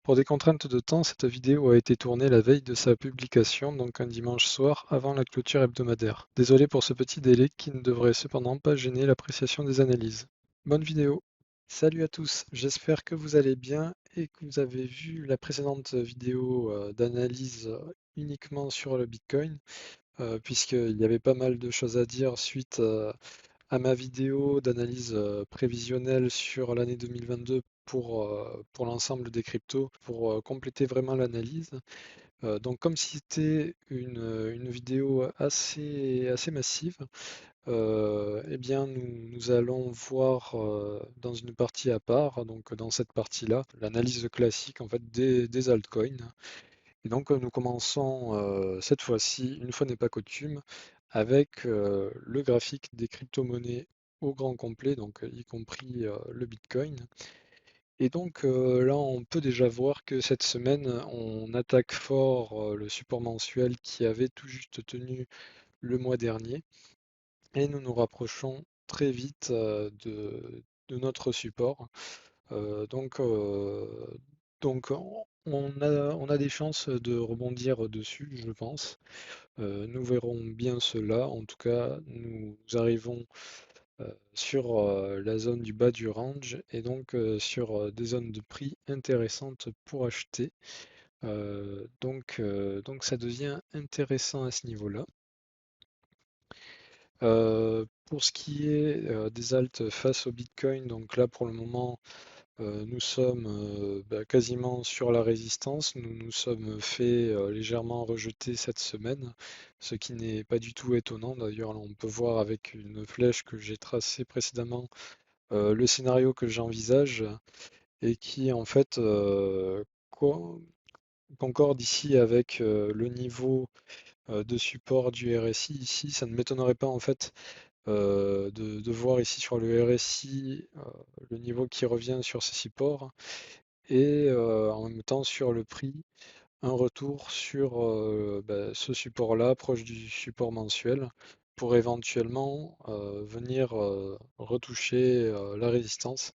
Pour des contraintes de temps, cette vidéo a été tournée la veille de sa publication, donc un dimanche soir avant la clôture hebdomadaire. Désolé pour ce petit délai qui ne devrait cependant pas gêner l'appréciation des analyses. Bonne vidéo! Salut à tous, j'espère que vous allez bien et que vous avez vu la précédente vidéo d'analyse uniquement sur le Bitcoin, puisqu'il y avait pas mal de choses à dire suite à ma vidéo d'analyse prévisionnelle sur l'année 2022 pour l'ensemble des cryptos, pour compléter vraiment l'analyse. Donc comme c'était une vidéo assez massive, eh bien nous allons voir dans une partie à part, donc dans cette partie-là, l'analyse classique en fait des altcoins. Et donc nous commençons cette fois-ci, une fois n'est pas coutume, avec le graphique des crypto-monnaies au grand complet, donc y compris le Bitcoin. Et donc là, on peut déjà voir que cette semaine, on attaque fort le support mensuel qui avait tout juste tenu le mois dernier, et nous nous rapprochons très vite de notre support. Euh, donc, euh, donc on a des chances de rebondir dessus, je pense. Nous verrons bien cela. En tout cas, nous arrivons sur la zone du bas du range et donc sur des zones de prix intéressantes pour acheter. Donc ça devient intéressant à ce niveau-là. Pour ce qui est des alts face au Bitcoin, donc là pour le moment, nous sommes quasiment sur la résistance. Nous nous sommes fait légèrement rejeter cette semaine, ce qui n'est pas du tout étonnant. D'ailleurs, là, on peut voir avec une flèche que j'ai tracée précédemment le scénario que j'envisage et qui en fait concorde ici avec le niveau de support du RSI. Ici, ça ne m'étonnerait pas en fait de voir ici sur le RSI le niveau qui revient sur ces supports et en même temps sur le prix, un retour sur ce support-là, proche du support mensuel, pour éventuellement venir retoucher la résistance.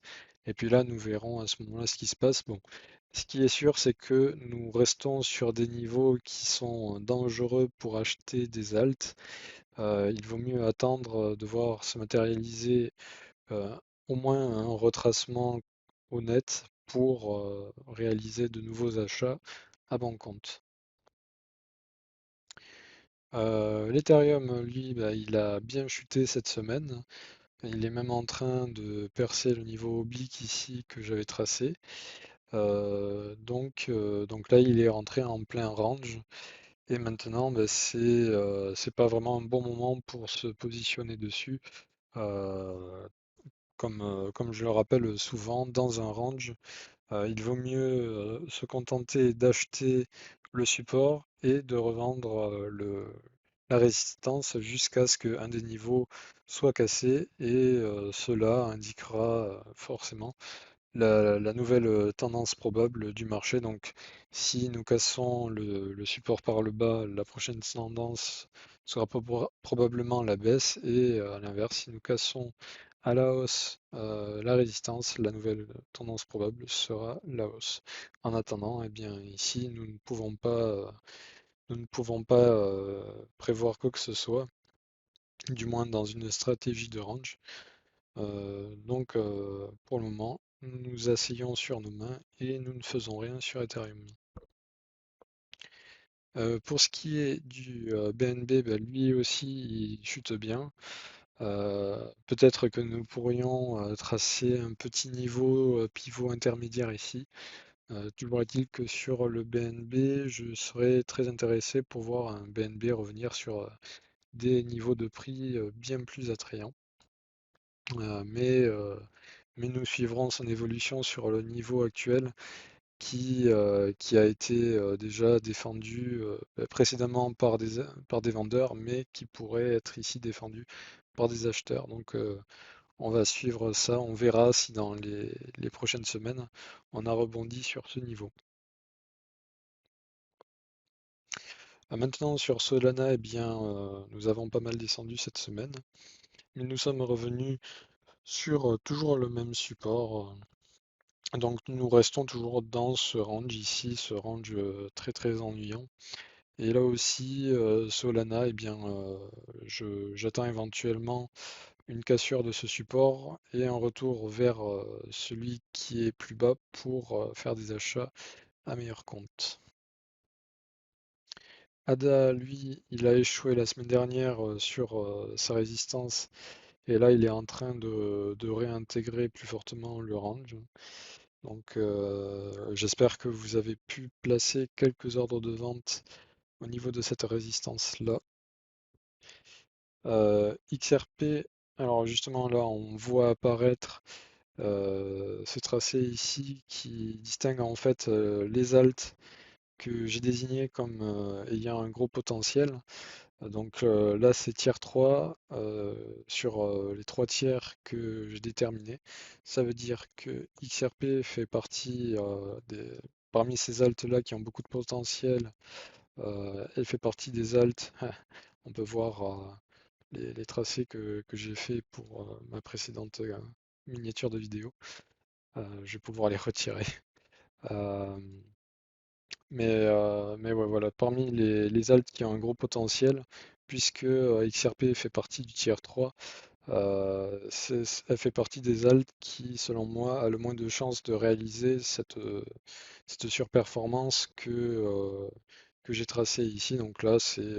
Et puis là, nous verrons à ce moment-là ce qui se passe. Bon, ce qui est sûr, c'est que nous restons sur des niveaux qui sont dangereux pour acheter des alts. Il vaut mieux attendre de voir se matérialiser euh, au moins un retracement honnête pour réaliser de nouveaux achats à bon compte. L'Ethereum, lui, bah, il a bien chuté cette semaine. Il est même en train de percer le niveau oblique ici que j'avais tracé. Donc là, il est rentré en plein range. Et maintenant, bah, c'est pas vraiment un bon moment pour se positionner dessus. Euh, comme je le rappelle souvent, dans un range, il vaut mieux se contenter d'acheter le support et de revendre la résistance jusqu'à ce qu'un des niveaux soit cassé et cela indiquera forcément la nouvelle tendance probable du marché. Donc si nous cassons le support par le bas, la prochaine tendance sera probablement la baisse et à l'inverse, si nous cassons à la hausse la résistance, la nouvelle tendance probable sera la hausse. En attendant, eh bien ici, nous ne pouvons pas prévoir quoi que ce soit, du moins dans une stratégie de range. Donc pour le moment, nous nous asseyons sur nos mains et nous ne faisons rien sur Ethereum. Pour ce qui est du BNB, bah, lui aussi il chute bien. Peut-être que nous pourrions tracer un petit niveau pivot intermédiaire ici. Toujours est-il que sur le BNB, je serais très intéressé pour voir un BNB revenir sur des niveaux de prix bien plus attrayants. Euh, mais, euh, mais nous suivrons son évolution sur le niveau actuel qui a été déjà défendu précédemment par des vendeurs, mais qui pourrait être ici défendu par des acheteurs. Donc on va suivre ça, on verra si dans les prochaines semaines on a rebondi sur ce niveau. Maintenant sur Solana, eh bien, nous avons pas mal descendu cette semaine, mais nous sommes revenus sur toujours le même support. Donc nous restons toujours dans ce range ici, ce range très très ennuyant. Et là aussi, Solana, eh bien, j'attends éventuellement une cassure de ce support et un retour vers celui qui est plus bas pour faire des achats à meilleur compte. ADA, lui, il a échoué la semaine dernière sur sa résistance et là, il est en train de réintégrer plus fortement le range. Donc, j'espère que vous avez pu placer quelques ordres de vente au niveau de cette résistance-là. XRP, alors justement là, on voit apparaître ce tracé ici qui distingue en fait les alts que j'ai désignés comme ayant un gros potentiel. Donc là, c'est tiers 3 sur les 3 tiers que j'ai déterminés. Ça veut dire que XRP fait partie parmi ces alts-là qui ont beaucoup de potentiel. Elle fait partie des alts. On peut voir les tracés que j'ai fait pour ma précédente miniature de vidéo. Je vais pouvoir les retirer. Euh, mais ouais, voilà, parmi les alts qui ont un gros potentiel, puisque XRP fait partie du tier 3, elle fait partie des alts qui, selon moi, a le moins de chances de réaliser cette surperformance que j'ai tracée ici. Donc là, c'est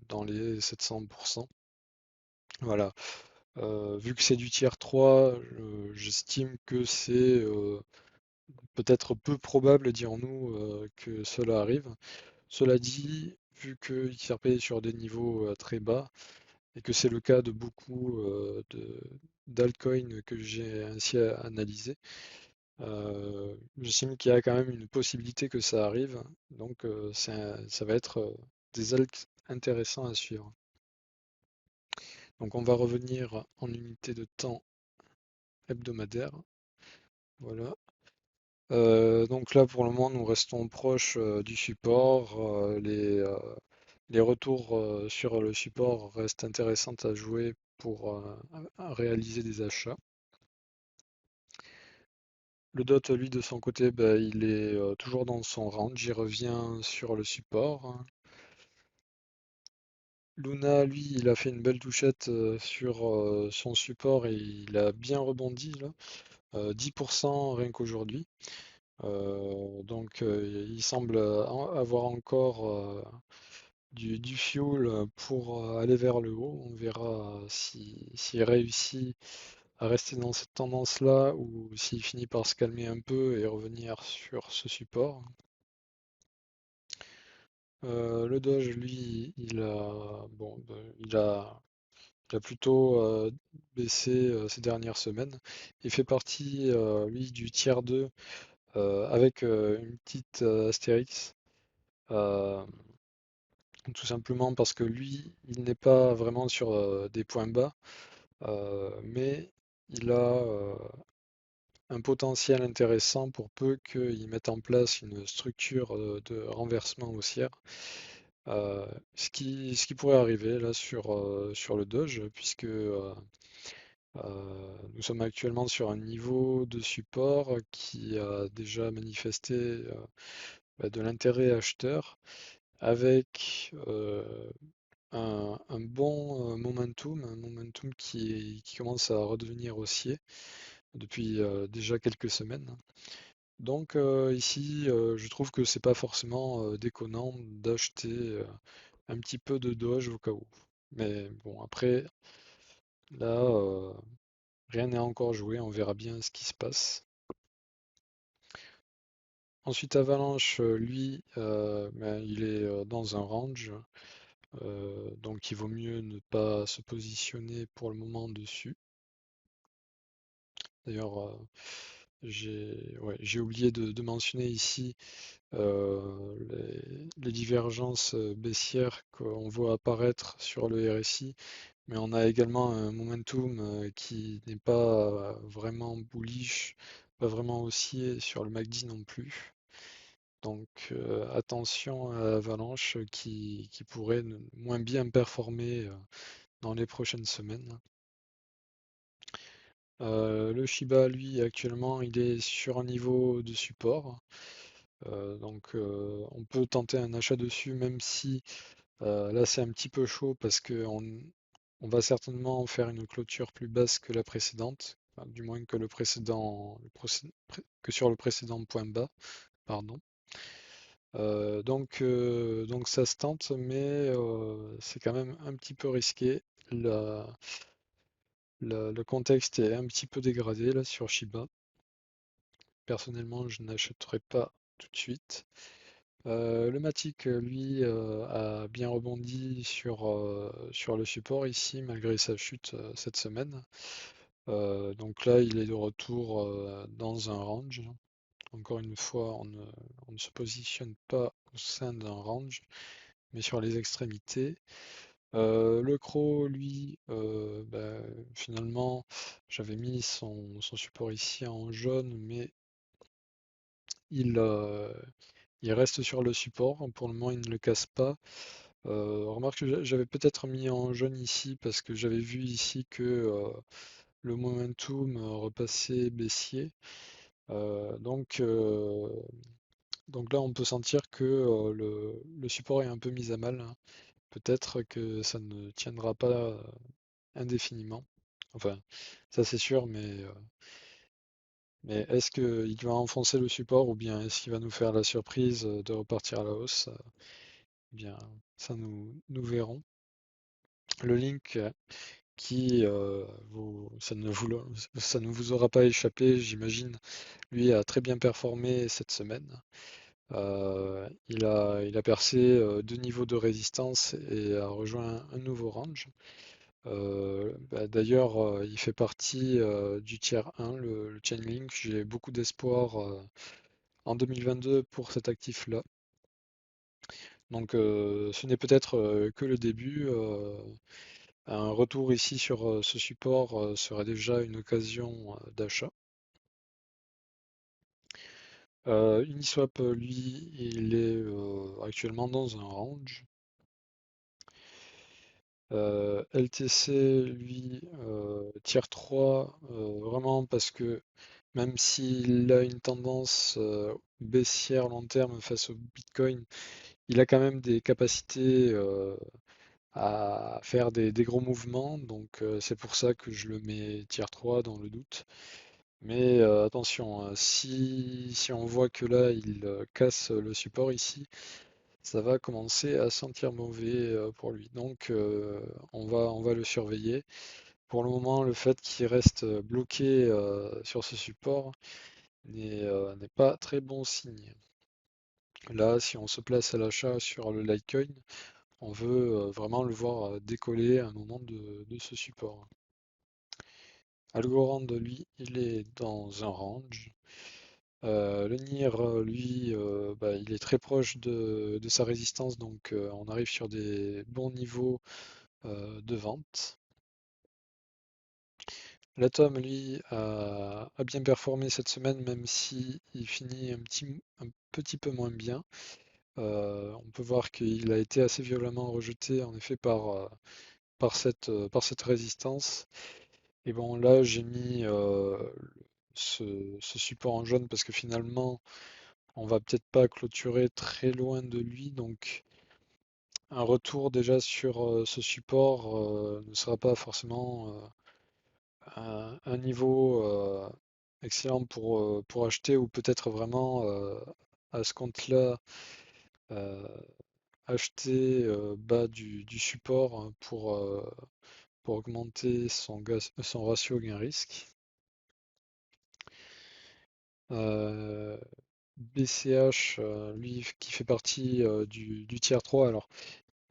dans les 700%. Voilà. Vu que c'est du tier 3, j'estime que c'est peut-être peu probable, dirons-nous, que cela arrive. Cela dit, vu que XRP est sur des niveaux très bas, et que c'est le cas de beaucoup d'altcoins que j'ai ainsi analysé, j'estime qu'il y a quand même une possibilité que ça arrive. Donc ça va être des alts intéressants à suivre. Donc on va revenir en unité de temps hebdomadaire. Voilà. Donc là, pour le moment, nous restons proches du support. Les retours sur le support restent intéressants à jouer pour réaliser des achats. Le DOT, lui, de son côté, bah, il est toujours dans son range. J'y reviens sur le support. Luna, lui, il a fait une belle touchette sur son support et il a bien rebondi là. 10% rien qu'aujourd'hui. Donc il semble avoir encore du fuel pour aller vers le haut. On verra s'il réussit à rester dans cette tendance-là ou s'il finit par se calmer un peu et revenir sur ce support. Le Doge, lui, bon, il a plutôt baissé ces dernières semaines. Il fait partie, lui, du tiers 2 avec une petite astérix. Euh, Tout simplement parce que lui, il n'est pas vraiment sur des points bas, mais il a un potentiel intéressant pour peu qu'il mette en place une structure de renversement haussière. Ce qui pourrait arriver là sur le Doge, puisque nous sommes actuellement sur un niveau de support qui a déjà manifesté de l'intérêt acheteur avec un bon momentum, un momentum qui commence à redevenir haussier depuis déjà quelques semaines. Donc ici, je trouve que c'est pas forcément déconnant d'acheter un petit peu de Doge au cas où. Mais bon, après, là, rien n'est encore joué, on verra bien ce qui se passe. Ensuite, Avalanche, lui, ben, il est dans un range, donc il vaut mieux ne pas se positionner pour le moment dessus. D'ailleurs, j'ai oublié de mentionner ici les divergences baissières qu'on voit apparaître sur le RSI, mais on a également un momentum qui n'est pas vraiment bullish, pas vraiment haussier sur le MACD non plus. Donc attention à Avalanche qui pourrait moins bien performer dans les prochaines semaines. Le Shiba, lui, actuellement, il est sur un niveau de support. Donc, on peut tenter un achat dessus, même si là, c'est un petit peu chaud parce que on va certainement faire une clôture plus basse que la précédente, enfin, du moins que que sur le précédent point bas, pardon. Donc ça se tente, mais c'est quand même un petit peu risqué. La- le contexte est un petit peu dégradé là sur Shiba. Personnellement, je n'achèterai pas tout de suite. Le Matic, lui, a bien rebondi sur le support ici, malgré sa chute cette semaine. Donc là, il est de retour dans un range. Encore une fois, on ne se positionne pas au sein d'un range, mais sur les extrémités. Le Croc, lui, finalement, j'avais mis son support ici en jaune, mais il, euh, il reste sur le support. Pour le moment, il ne le casse pas. Remarque que j'avais peut-être mis en jaune ici parce que j'avais vu ici que le momentum repassait baissier. Euh, donc, euh, donc là, on peut sentir que le support est un peu mis à mal, hein. Peut-être que ça ne tiendra pas indéfiniment. Enfin, ça c'est sûr, mais est-ce qu'il va enfoncer le support ou bien est-ce qu'il va nous faire la surprise de repartir à la hausse? Eh bien, ça nous verrons. Le link ça ne vous aura pas échappé, j'imagine. Lui a très bien performé cette semaine. Il a percé deux niveaux de résistance et a rejoint un nouveau range. D'ailleurs, il fait partie du tiers 1, le Chainlink. J'ai beaucoup d'espoir en 2022 pour cet actif-là. Donc, ce n'est peut-être que le début. Un retour ici sur ce support serait déjà une occasion d'achat. Uniswap, lui, il est actuellement dans un range. LTC, lui, tier 3, vraiment parce que même s'il a une tendance baissière long terme face au Bitcoin, il a quand même des capacités à faire des gros mouvements. Donc c'est pour ça que je le mets tier 3 dans le doute. Mais attention, hein, si on voit que là, il casse le support ici, ça va commencer à sentir mauvais pour lui. Donc, on va le surveiller. Pour le moment, le fait qu'il reste bloqué sur ce support n'est pas très bon signe. Là, si on se place à l'achat sur le Litecoin, on veut vraiment le voir décoller à un moment de ce support. Algorand, lui, il est dans un range. Le NIR, lui, il est très proche de sa résistance, donc on arrive sur des bons niveaux de vente. L'Atom, lui, a bien performé cette semaine, même si il finit un petit peu moins bien. On peut voir qu'il a été assez violemment rejeté, en effet, par cette résistance. Et bon, là, j'ai mis ce support en jaune parce que finalement, on va peut-être pas clôturer très loin de lui, donc un retour déjà sur ce support ne sera pas forcément un niveau excellent pour acheter ou peut-être vraiment à ce compte-là euh, acheter bas du support hein, pour augmenter son ratio gain-risque. Euh, BCH, lui, qui fait partie du tiers 3. Alors,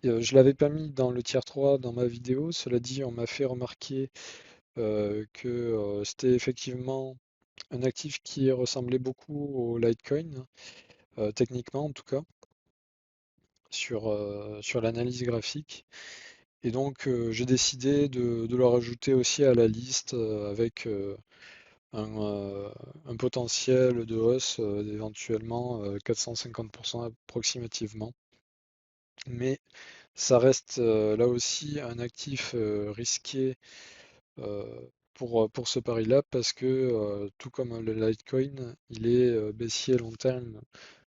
je l'avais pas mis dans le tiers 3 dans ma vidéo. Cela dit, on m'a fait remarquer que c'était effectivement un actif qui ressemblait beaucoup au Litecoin, techniquement en tout cas, sur l'analyse graphique. Et donc, j'ai décidé de le rajouter aussi à la liste avec un potentiel de hausse d'éventuellement 450% approximativement. Mais ça reste là aussi un actif risqué pour ce pari-là parce que tout comme le Litecoin, il est baissier long terme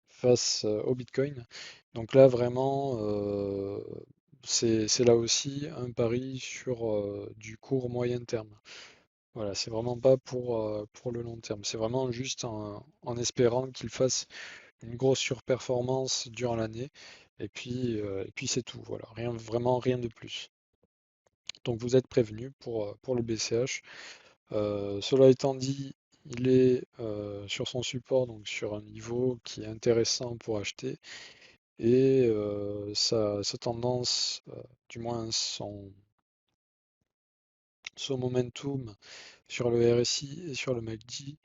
face au Bitcoin. Donc là, vraiment, c'est là aussi un pari sur du court moyen terme. Voilà, c'est vraiment pas pour le long terme. C'est vraiment juste en espérant qu'il fasse une grosse surperformance durant l'année. Et puis c'est tout. Voilà, rien, vraiment rien de plus. Donc vous êtes prévenu pour le BCH. Cela étant dit, il est sur son support, donc sur un niveau qui est intéressant pour acheter. Et sa tendance, du moins son momentum sur le RSI et sur le MACD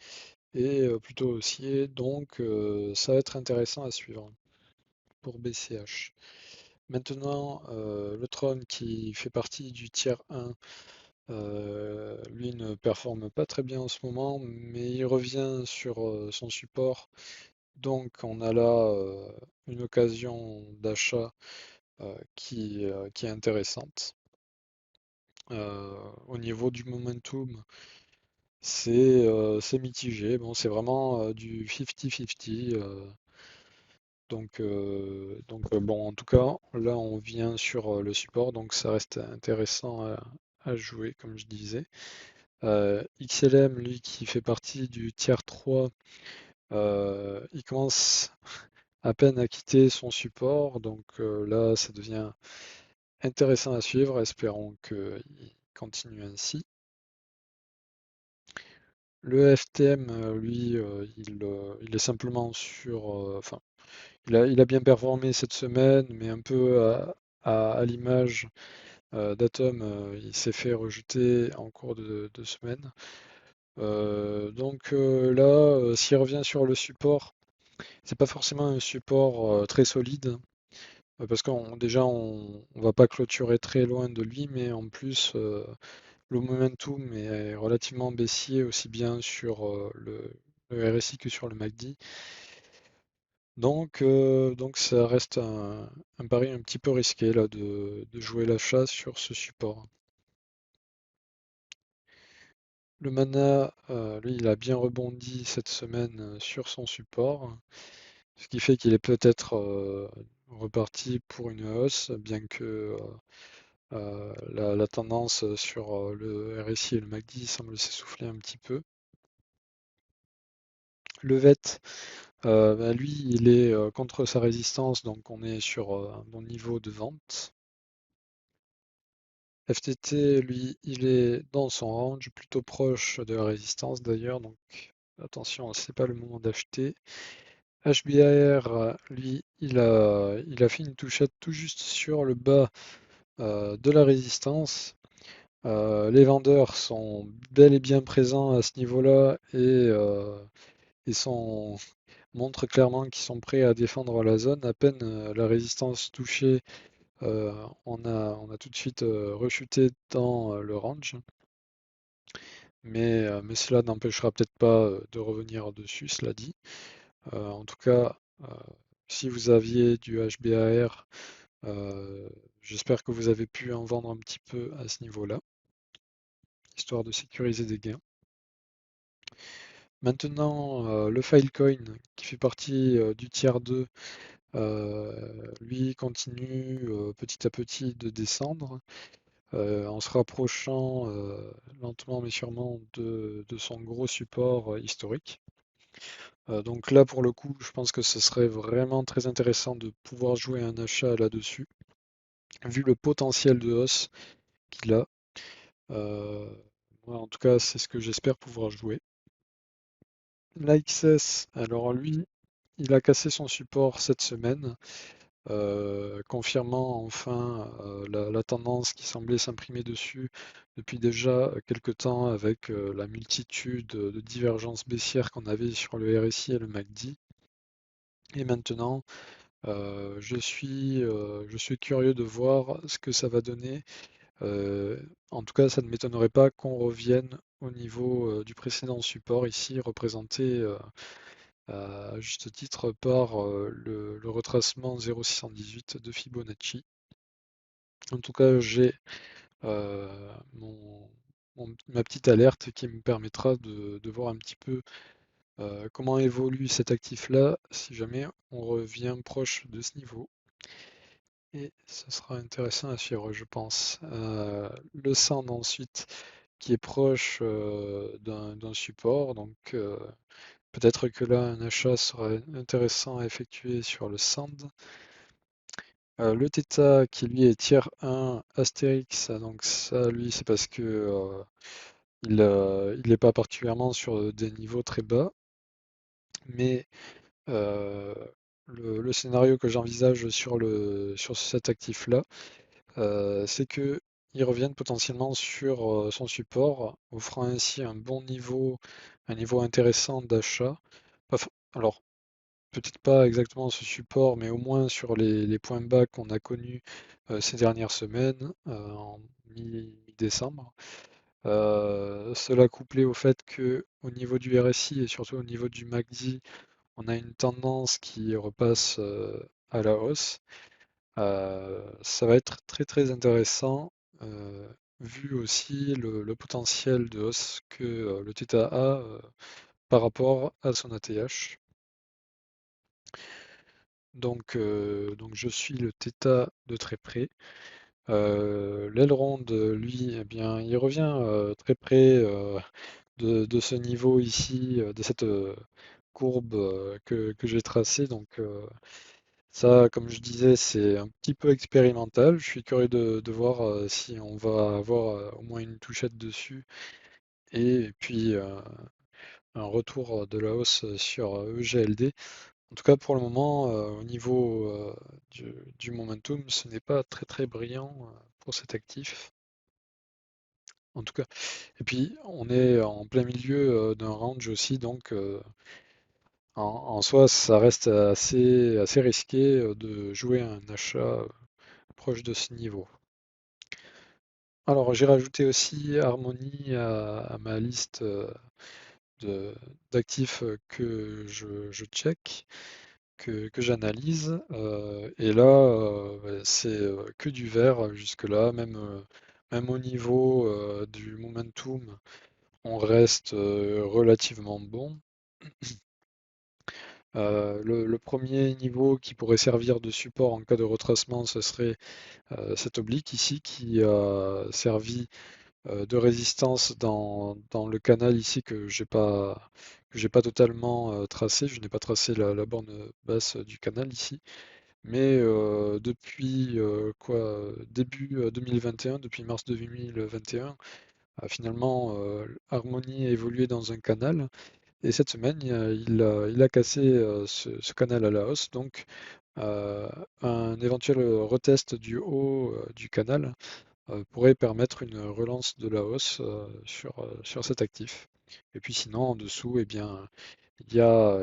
est plutôt haussier. Donc ça va être intéressant à suivre pour BCH. Maintenant, le Tron qui fait partie du tiers 1, lui ne performe pas très bien en ce moment, mais il revient sur son support. Donc on a là une occasion d'achat qui est intéressante. Au niveau du momentum, c'est mitigé. Bon, c'est vraiment du 50-50. Bon, en tout cas, là on vient sur le support, donc ça reste intéressant à jouer, comme je disais. XLM, lui, qui fait partie du tiers 3, il commence à peine à quitter son support, donc là ça devient intéressant à suivre. Espérons qu'il continue ainsi. Le FTM, lui, il est simplement sur, enfin, il a bien performé cette semaine, mais un peu à l'image d'Atom, il s'est fait rejeter en cours de semaine. Là, s'il revient sur le support, c'est pas forcément un support très solide, parce qu'on déjà on va pas clôturer très loin de lui, mais en plus le momentum est relativement baissier aussi bien sur le RSI que sur le MACD. Donc ça reste un pari un petit peu risqué là de jouer l'achat sur ce support. Le Mana, lui, il a bien rebondi cette semaine sur son support, ce qui fait qu'il est peut-être reparti pour une hausse, bien que la tendance sur le RSI et le MACD semble s'essouffler un petit peu. Le VET, lui, il est contre sa résistance, donc on est sur un bon niveau de vente. FTT, lui, il est dans son range, plutôt proche de la résistance d'ailleurs, donc attention, c'est pas le moment d'acheter. HBAR, lui, il a fait une touchette tout juste sur le bas de la résistance. Les vendeurs sont bel et bien présents à ce niveau-là et montrent clairement qu'ils sont prêts à défendre la zone. À peine la résistance touchée, on a tout de suite rechuté dans le range. Mais cela n'empêchera peut-être pas de revenir dessus, cela dit. En tout cas, si vous aviez du HBAR, euh, j'espère que vous avez pu en vendre un petit peu à ce niveau-là, histoire de sécuriser des gains. Maintenant, le Filecoin, qui fait partie du tiers 2, lui continue petit à petit de descendre, en se rapprochant lentement mais sûrement de son gros support historique. Donc là, pour le coup, je pense que ce serait vraiment très intéressant de pouvoir jouer un achat là-dessus, vu le potentiel de hausse qu'il a. Euh, Moi, en tout cas, c'est ce que j'espère pouvoir jouer. L'AXS, alors lui, il a cassé son support cette semaine, confirmant enfin la tendance qui semblait s'imprimer dessus depuis déjà quelque temps avec la multitude de divergences baissières qu'on avait sur le RSI et le MACD. Et maintenant, je suis curieux de voir ce que ça va donner. En tout cas, ça ne m'étonnerait pas qu'on revienne au niveau du précédent support ici, représenté à juste titre par le retracement 0,618 de Fibonacci. En tout cas, j'ai mon ma petite alerte qui me permettra de voir un petit peu comment évolue cet actif-là si jamais on revient proche de ce niveau. Et ce sera intéressant à suivre, je pense. Le sand ensuite, qui est proche d'un support, donc peut-être que là un achat serait intéressant à effectuer sur le sand. Le Theta qui lui est tier 1 Astérix, donc ça lui c'est parce que il n'est pas particulièrement sur des niveaux très bas, mais euh, le scénario que j'envisage sur cet actif-là, c'est que il revienne potentiellement sur son support, offrant ainsi un niveau intéressant d'achat. Alors, peut-être pas exactement ce support, mais au moins sur les points bas qu'on a connus ces dernières semaines, en mi-décembre. Cela couplé au fait que au niveau du RSI et surtout au niveau du MACD, on a une tendance qui repasse à la hausse. Ça va être très très intéressant, euh, vu aussi le potentiel de hausse que le θ a par rapport à son ATH. Donc je suis le θ de très près. L'aileron, lui, eh bien, il revient très près de ce niveau ici, de cette courbe que j'ai tracée. Donc ça, comme je disais, c'est un petit peu expérimental. Je suis curieux de voir si on va avoir au moins une touchette dessus et puis un retour de la hausse sur EGLD. En tout cas, pour le moment, au niveau du momentum, ce n'est pas très très brillant pour cet actif. En tout cas, et puis on est en plein milieu d'un range aussi, donc en soi, ça reste assez risqué de jouer un achat proche de ce niveau. Alors, j'ai rajouté aussi Harmony à ma liste de- d'actifs que je check, que j'analyse. Et là, c'est que du vert jusque-là, même au niveau du momentum, on reste relativement bon. Le premier niveau qui pourrait servir de support en cas de retracement, ce serait cet oblique ici qui a servi de résistance dans le canal ici que j'ai pas totalement tracé. Je n'ai pas tracé la borne basse du canal ici. Mais depuis début 2021, depuis mars 2021, finalement, Harmony a évolué dans un canal. Et cette semaine, il a cassé ce canal à la hausse. Donc, euh, un éventuel retest du haut du canal pourrait permettre une relance de la hausse sur cet actif. Et puis sinon, en dessous, eh bien, il y a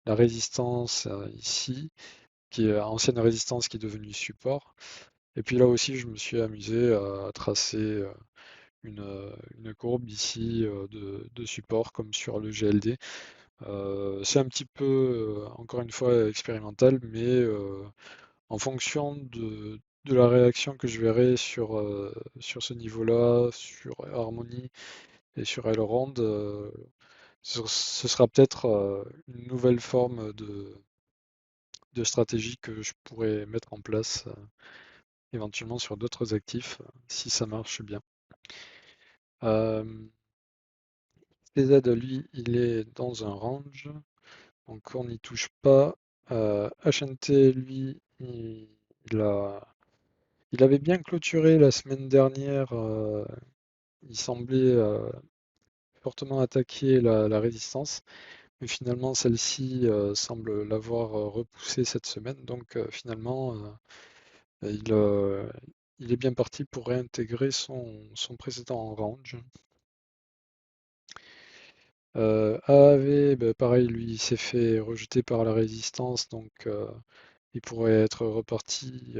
la résistance ici, qui est ancienne résistance qui est devenue support. Et puis là aussi, je me suis amusé à tracer une courbe ici de support comme sur le GLD. C'est un petit peu, encore une fois, expérimental, mais en fonction de la réaction que je verrai sur ce niveau-là, sur Harmony et sur Elrond, ce sera peut-être une nouvelle forme de stratégie que je pourrais mettre en place éventuellement sur d'autres actifs si ça marche bien. Euh, CZ, lui, il est dans un range, donc on n'y touche pas. HNT, lui, il avait bien clôturé la semaine dernière. Il semblait fortement attaquer la résistance, mais finalement celle-ci semble l'avoir repoussé cette semaine. Donc finalement, il, euh, il est bien parti pour réintégrer son précédent range. AAV, ben, pareil, lui, il s'est fait rejeter par la résistance, donc il pourrait être reparti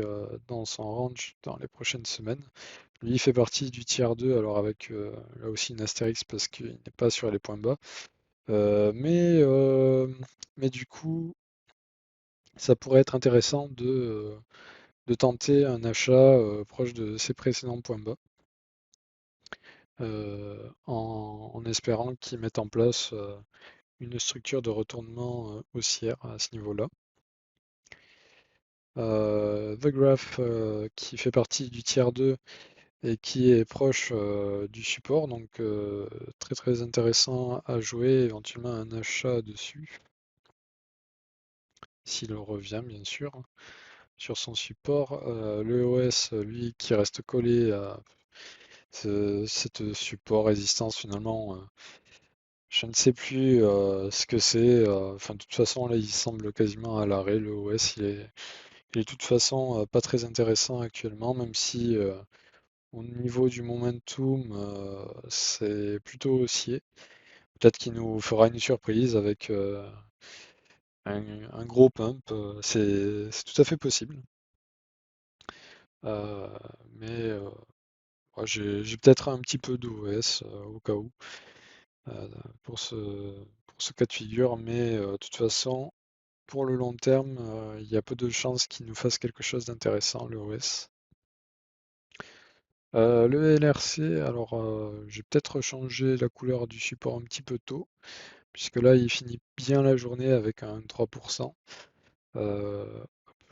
dans son range dans les prochaines semaines. Lui, il fait partie du tiers 2, alors avec là aussi une astérix parce qu'il n'est pas sur les points bas. Euh, mais, euh, mais du coup, ça pourrait être intéressant de tenter un achat proche de ses précédents points bas. en espérant qu'ils mettent en place une structure de retournement haussière à ce niveau-là. The Graph qui fait partie du tiers 2 et qui est proche du support, donc très très intéressant à jouer, éventuellement un achat dessus, s'il revient bien sûr, sur son support. Le OS, lui, qui reste collé à cette support résistance finalement, je ne sais plus ce que c'est. Enfin, de toute façon, là, il semble quasiment à l'arrêt. Le OS, il est de toute façon pas très intéressant actuellement, même si au niveau du momentum, c'est plutôt haussier. Peut-être qu'il nous fera une surprise avec un gros pump. C'est tout à fait possible. Euh, mais ouais, j'ai peut-être un petit peu d'OS au cas où euh, pour ce cas de figure, mais de toute façon, pour le long terme, il y a peu de chances qu'il nous fasse quelque chose d'intéressant, le OS. Le LRC, alors j'ai peut-être changé la couleur du support un petit peu tôt, puisque là il finit bien la journée avec un 3%. Euh,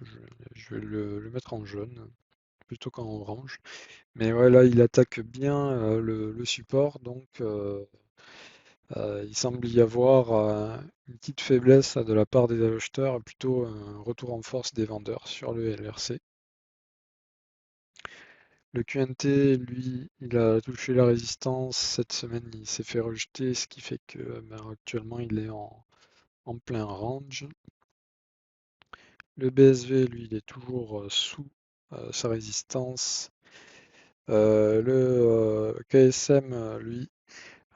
je, je vais le mettre en jaune plutôt qu'en orange. Mais ouais, là il attaque bien le support, donc il semble y avoir une petite faiblesse de la part des acheteurs, et plutôt un retour en force des vendeurs sur le LRC. Le QNT, lui, il a touché la résistance. Cette semaine, il s'est fait rejeter, ce qui fait que ben, actuellement, il est en plein range. Le BSV, lui, il est toujours sous sa résistance. Le KSM, lui,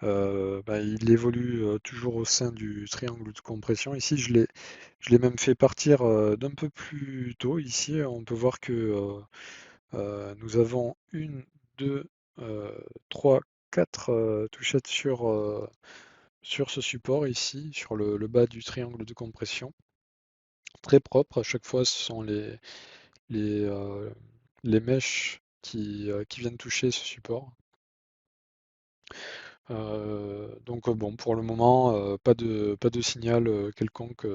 ben, il évolue toujours au sein du triangle de compression. Ici, je l'ai même fait partir d'un peu plus tôt. Ici, on peut voir que nous avons une, deux, trois, quatre touchettes sur ce support ici, sur le bas du triangle de compression. Très propre, à chaque fois ce sont les, euh, les mèches qui viennent toucher ce support. Donc bon, pour le moment, pas de signal quelconque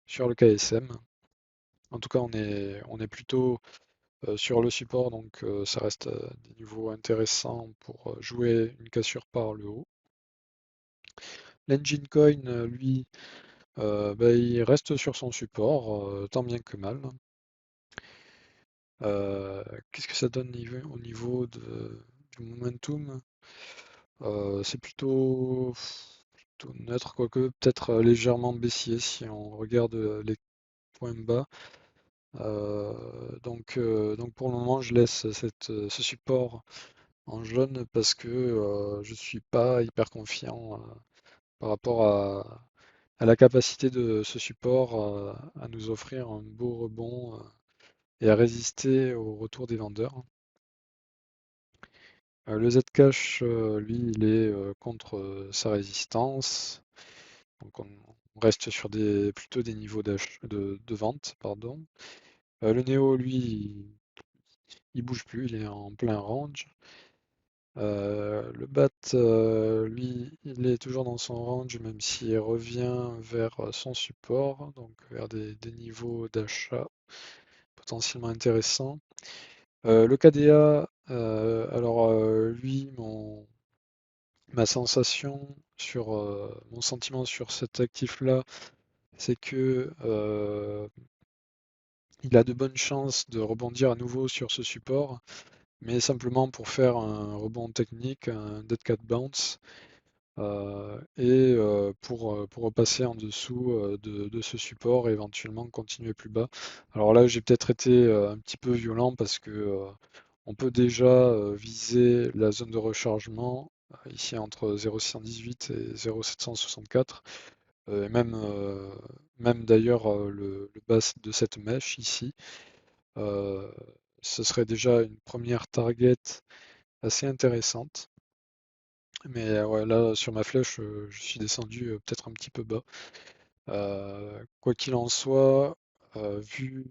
sur le KSM. En tout cas, on est plutôt sur le support, donc ça reste des niveaux intéressants pour jouer une cassure par le haut. L'Engine Coin, lui, bah, il reste sur son support, tant bien que mal. Qu'est-ce que ça donne au niveau du momentum? C'est plutôt neutre, quoique peut-être légèrement baissier si on regarde les points bas. Donc pour le moment, je laisse ce support en jaune parce que je suis pas hyper confiant par rapport à la capacité de ce support à nous offrir un beau rebond et à résister au retour des vendeurs. Le Zcash, lui, il est contre sa résistance. Donc on reste sur plutôt des niveaux de vente, pardon. Le Neo, lui, il bouge plus, il est en plein range. Le BAT, lui, il est toujours dans son range, même s'il revient vers son support, donc vers des niveaux d'achat potentiellement intéressants. Le KDA, alors lui, ma sensation mon sentiment sur cet actif-là, c'est que il a de bonnes chances de rebondir à nouveau sur ce support, mais simplement pour faire un rebond technique, un dead cat bounce, et pour repasser en dessous de ce support et éventuellement continuer plus bas. Alors là, j'ai peut-être été un petit peu violent parce que on peut déjà viser la zone de rechargement ici entre 0,618 et 0,764, et même d'ailleurs le bas de cette mèche ici. Euh, Ce serait déjà une première target assez intéressante. Mais ouais, là, sur ma flèche, je suis descendu peut-être un petit peu bas. Quoi qu'il en soit, vu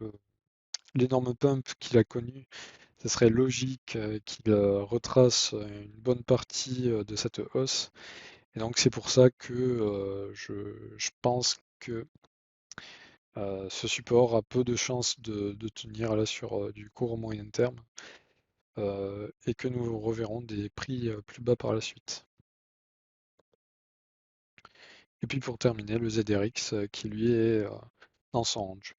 euh, l'énorme pump qu'il a connu Ce serait logique qu'il retrace une bonne partie de cette hausse. Et donc c'est pour ça que je pense que ce support a peu de chances de tenir là sur du court moyen terme et que nous reverrons des prix plus bas par la suite. Et puis pour terminer, le ZRX qui lui est dans son range.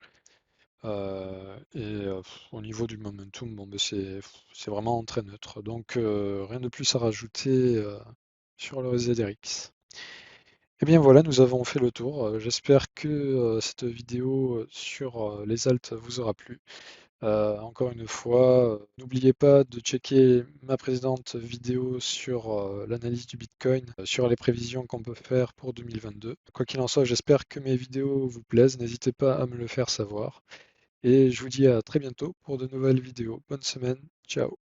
Au niveau du momentum, bon, ben, c'est vraiment très neutre. Donc rien de plus à rajouter sur le ZRX. Et bien voilà, nous avons fait le tour. J'espère que cette vidéo sur les alts vous aura plu. Encore une fois, n'oubliez pas de checker ma précédente vidéo sur l'analyse du Bitcoin, sur les prévisions qu'on peut faire pour 2022. Quoi qu'il en soit, j'espère que mes vidéos vous plaisent. N'hésitez pas à me le faire savoir. Et je vous dis à très bientôt pour de nouvelles vidéos. Bonne semaine, ciao.